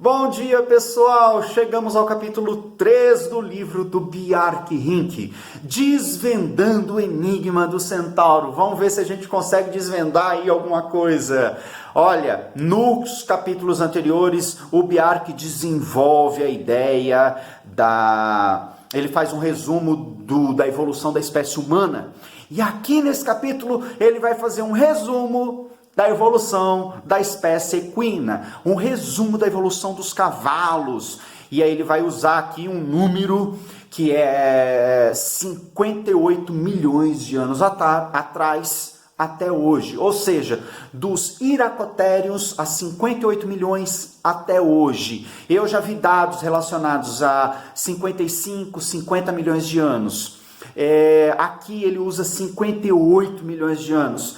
Bom dia, pessoal! Chegamos ao capítulo 3 do livro do Bjarke Rink, Desvendando o Enigma do Centauro. Vamos ver se a gente consegue desvendar aí alguma coisa. Olha, nos capítulos anteriores, o Bjarke desenvolve a ideia Ele faz um resumo da evolução da espécie humana. E aqui nesse capítulo, ele vai fazer um resumo da evolução da espécie equina, um resumo da evolução dos cavalos. E aí ele vai usar aqui um número que é 58 milhões de anos atrás até hoje. Ou seja, dos iracotérios a 58 milhões até hoje. Eu já vi dados relacionados a 55, 50 milhões de anos. Aqui ele usa 58 milhões de anos.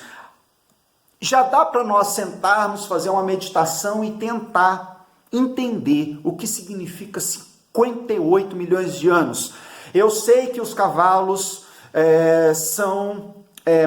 Já dá para nós sentarmos, fazer uma meditação e tentar entender o que significa 58 milhões de anos. Eu sei que os cavalos são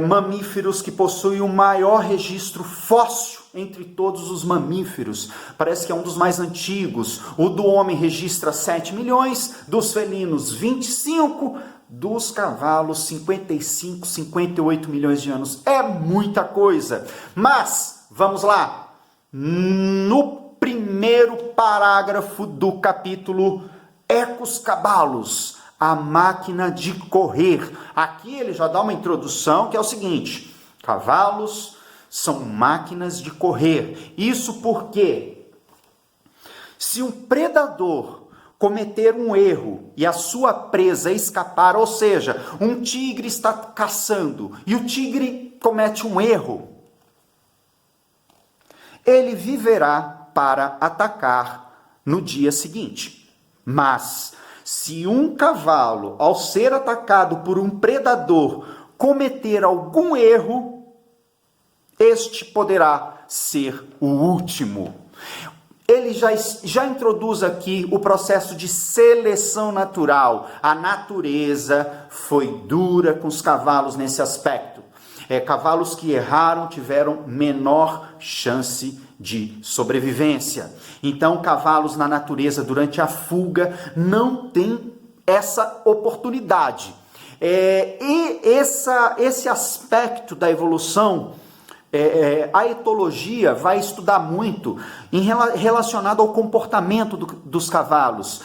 mamíferos que possuem o maior registro fóssil entre todos os mamíferos. Parece que é um dos mais antigos. O do homem registra 7 milhões, dos felinos 25, dos cavalos 55, 58 milhões de anos. É muita coisa. Mas, vamos lá. No primeiro parágrafo do capítulo Ecos Cabalos, a máquina de correr. Aqui ele já dá uma introdução que é o seguinte: cavalos são máquinas de correr. Isso porque se um predador cometer um erro e a sua presa escapar, ou seja, um tigre está caçando e o tigre comete um erro, ele viverá para atacar no dia seguinte. Mas se um cavalo, ao ser atacado por um predador, cometer algum erro, este poderá ser o último. Ele já introduz aqui o processo de seleção natural. A natureza foi dura com os cavalos nesse aspecto. Cavalos que erraram tiveram menor chance de sobrevivência. Então, cavalos na natureza durante a fuga não têm essa oportunidade. E esse aspecto da evolução, a etologia vai estudar muito relacionado ao comportamento dos cavalos.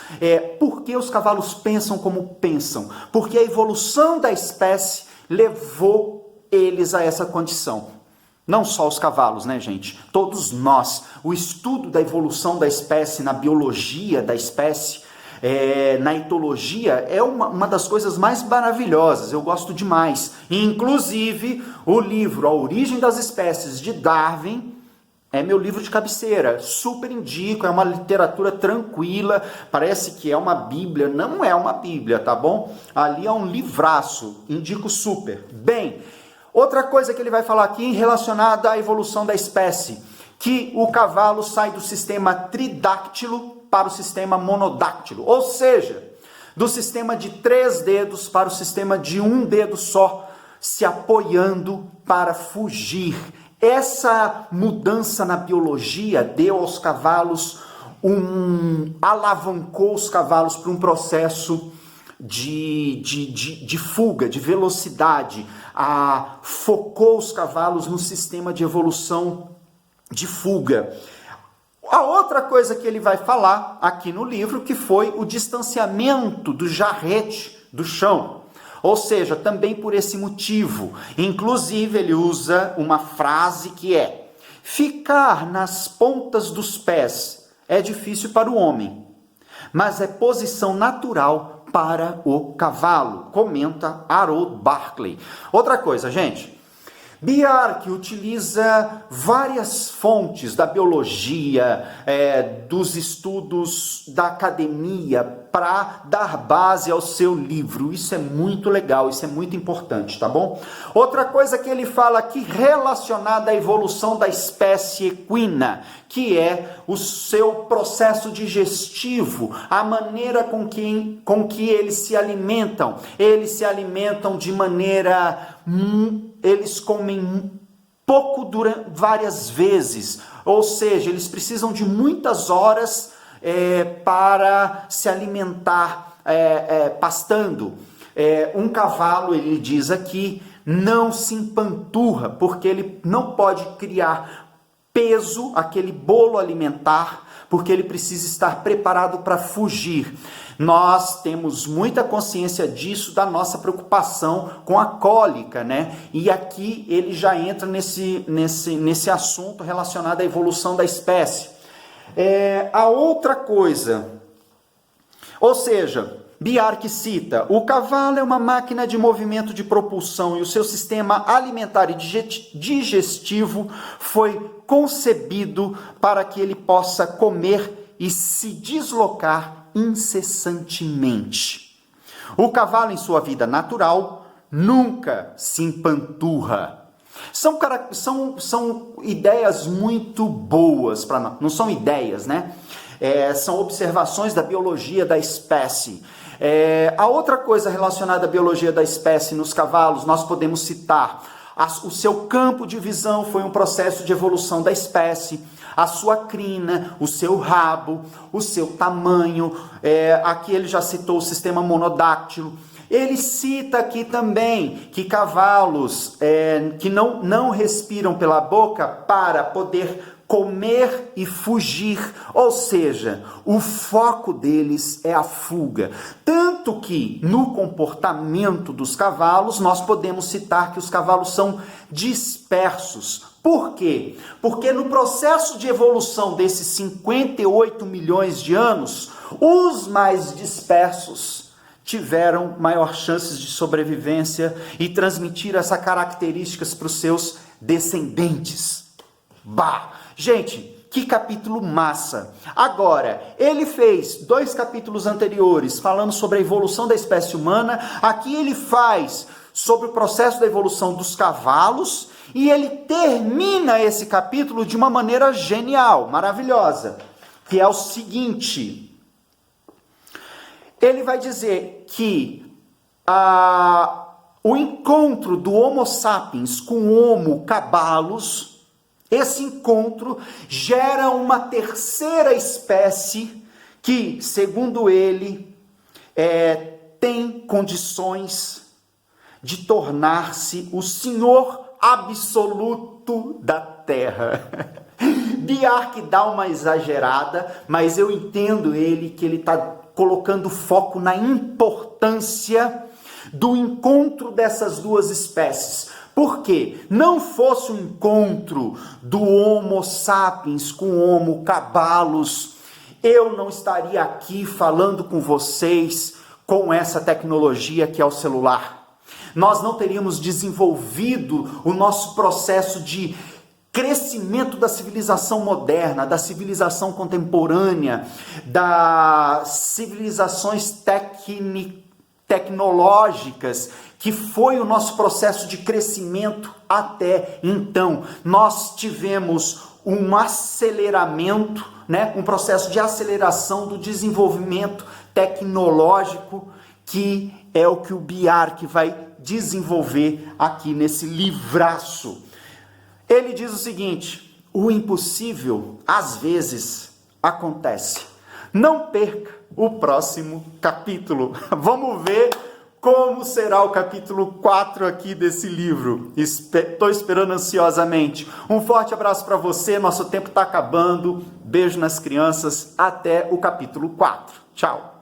Por que os cavalos pensam como pensam? Porque a evolução da espécie levou eles a essa condição. Não só os cavalos, né, gente? Todos nós. O estudo da evolução da espécie, na biologia da espécie, na etologia, é uma das coisas mais maravilhosas. Eu gosto demais. Inclusive, o livro A Origem das Espécies, de Darwin, é meu livro de cabeceira. Super indico, é uma literatura tranquila, parece que é uma bíblia. Não é uma bíblia, tá bom? Ali é um livraço, indico super. Bem, outra coisa que ele vai falar aqui relacionada à evolução da espécie, que o cavalo sai do sistema tridáctilo para o sistema monodáctilo, ou seja, do sistema de 3 dedos para o sistema de 1 dedo só, se apoiando para fugir. Essa mudança na biologia deu aos cavalos alavancou os cavalos para um processo de fuga, de velocidade, focou os cavalos no sistema de evolução de fuga. A outra coisa que ele vai falar aqui no livro, que foi o distanciamento do jarrete do chão. Ou seja, também por esse motivo. Inclusive, ele usa uma frase que é: ficar nas pontas dos pés é difícil para o homem, mas é posição natural para o cavalo, comenta Harold Barclay. Outra coisa, gente, Bjarke utiliza várias fontes da biologia, dos estudos da academia, para dar base ao seu livro. Isso é muito legal, isso é muito importante, tá bom? Outra coisa que ele fala aqui relacionada à evolução da espécie equina, que é o seu processo digestivo, a maneira com que eles se alimentam. Eles se alimentam de maneira... eles comem pouco várias vezes, ou seja, eles precisam de muitas horas para se alimentar pastando. Um cavalo, ele diz aqui, não se empanturra, porque ele não pode criar peso, aquele bolo alimentar, porque ele precisa estar preparado para fugir. Nós temos muita consciência disso, da nossa preocupação com a cólica, né? E aqui ele já entra nesse assunto relacionado à evolução da espécie. A outra coisa, ou seja, Bjark cita, o cavalo é uma máquina de movimento de propulsão e o seu sistema alimentar e digestivo foi concebido para que ele possa comer e se deslocar incessantemente. O cavalo, em sua vida natural, nunca se empanturra. São ideias muito boas para nós. Não são ideias, né? São observações da biologia da espécie. A outra coisa relacionada à biologia da espécie nos cavalos, nós podemos citar o seu campo de visão foi um processo de evolução da espécie, a sua crina, o seu rabo, o seu tamanho, aqui ele já citou o sistema monodáctilo. Ele cita aqui também que cavalos que não respiram pela boca para poder comer e fugir, ou seja, o foco deles é a fuga. Tanto que no comportamento dos cavalos, nós podemos citar que os cavalos são dispersos. Por quê? Porque no processo de evolução desses 58 milhões de anos, os mais dispersos tiveram maior chances de sobrevivência e transmitir essas características para os seus descendentes. Gente, que capítulo massa! Agora, ele fez 2 capítulos anteriores falando sobre a evolução da espécie humana, aqui ele faz sobre o processo da evolução dos cavalos, e ele termina esse capítulo de uma maneira genial, maravilhosa, que é o seguinte: ele vai dizer que o encontro do Homo sapiens com o Homo cabalus, esse encontro gera uma terceira espécie que, segundo ele, tem condições de tornar-se o senhor absoluto da Terra. Bjark dá uma exagerada, mas eu entendo que ele está colocando foco na importância do encontro dessas duas espécies. Porque não fosse o encontro do Homo sapiens com o Homo cabalus, eu não estaria aqui falando com vocês com essa tecnologia que é o celular. Nós não teríamos desenvolvido o nosso processo de crescimento da civilização moderna, da civilização contemporânea, das civilizações tecnológicas, que foi o nosso processo de crescimento até então. Nós tivemos um aceleramento, um processo de aceleração do desenvolvimento tecnológico, que é o que o Bjark vai desenvolver aqui nesse livraço. Ele diz o seguinte: o impossível às vezes acontece. Não perca o próximo capítulo. Vamos ver como será o capítulo 4 aqui desse livro. Estou esperando ansiosamente. Um forte abraço para você, nosso tempo está acabando. Beijo nas crianças, até o capítulo 4. Tchau.